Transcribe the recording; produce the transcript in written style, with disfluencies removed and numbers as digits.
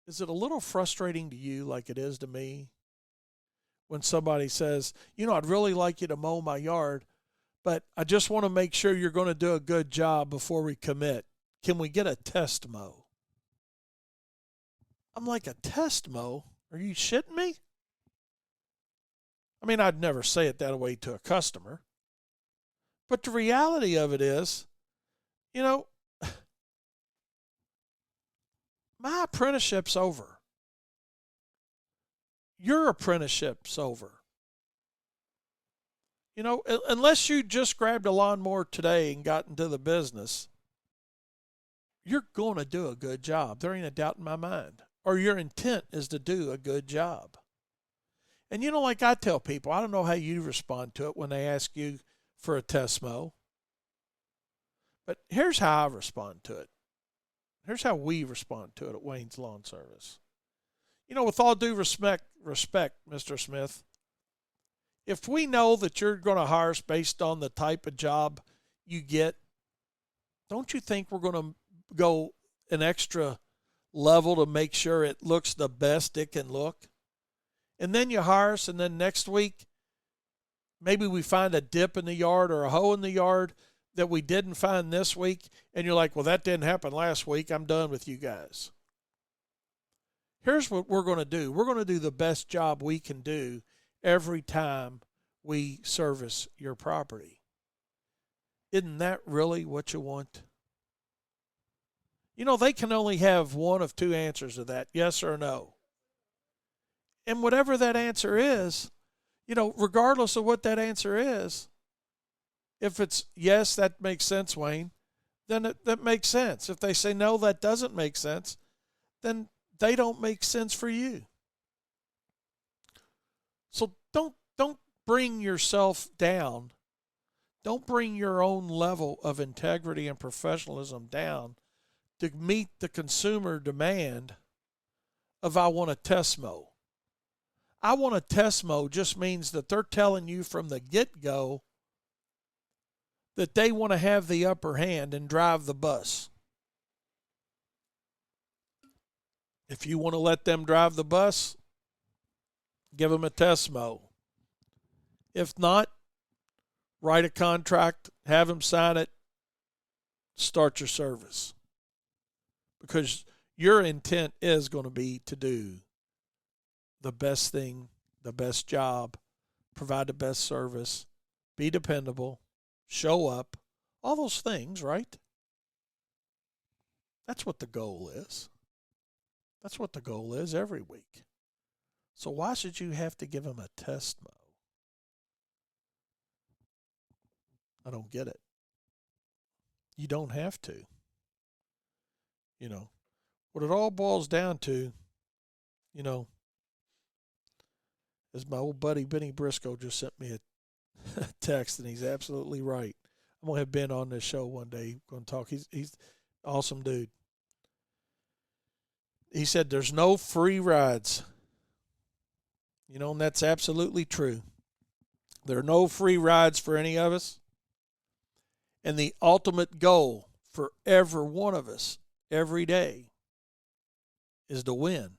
Is it a little frustrating to you like it is to me when somebody says, I'd really like you to mow my yard, but I just want to make sure you're going to do a good job before we commit. Can we get a test mow? I'm like, a test mow? Are you shitting me? I mean, I'd never say it that way to a customer. But the reality of it is, you know, my apprenticeship's over. Your apprenticeship's over. Unless you just grabbed a lawnmower today and got into the business, you're going to do a good job. There ain't a doubt in my mind. Or your intent is to do a good job. And like I tell people, I don't know how you respond to it when they ask you for a test mow. But here's how I respond to it. Here's how we respond to it at Wayne's Lawn Service. With all due respect, Mr. Smith, if we know that you're going to hire us based on the type of job you get, don't you think we're going to go an extra level to make sure it looks the best it can look? And then you hire us, and then next week, maybe we find a dip in the yard or a hole in the yard that we didn't find this week, and you're like, well, that didn't happen last week. I'm done with you guys. Here's what we're going to do. We're going to do the best job we can do every time we service your property. Isn't that really what you want? They can only have one of two answers to that, yes or no. And whatever that answer is, regardless of what that answer is, if it's yes, that makes sense, Wayne, then that makes sense. If they say no, that doesn't make sense, then they don't make sense for you. So don't bring yourself down. Don't bring your own level of integrity and professionalism down to meet the consumer demand of I want a test mow. I want a test mow just means that they're telling you from the get-go that they want to have the upper hand and drive the bus. If you want to let them drive the bus, give them a test mow. If not, write a contract, have them sign it, start your service. Because your intent is going to be to do the best thing, the best job, provide the best service, be dependable, show up, all those things, right? That's what the goal is. That's what the goal is every week. So why should you have to give them a test mow? I don't get it. You don't have to. What it all boils down to, as my old buddy Benny Briscoe just sent me a text, and he's absolutely right. I'm going to have Ben on this show one day. Going to talk. He's an awesome dude. He said there's no free rides. And that's absolutely true. There are no free rides for any of us. And the ultimate goal for every one of us every day is to win.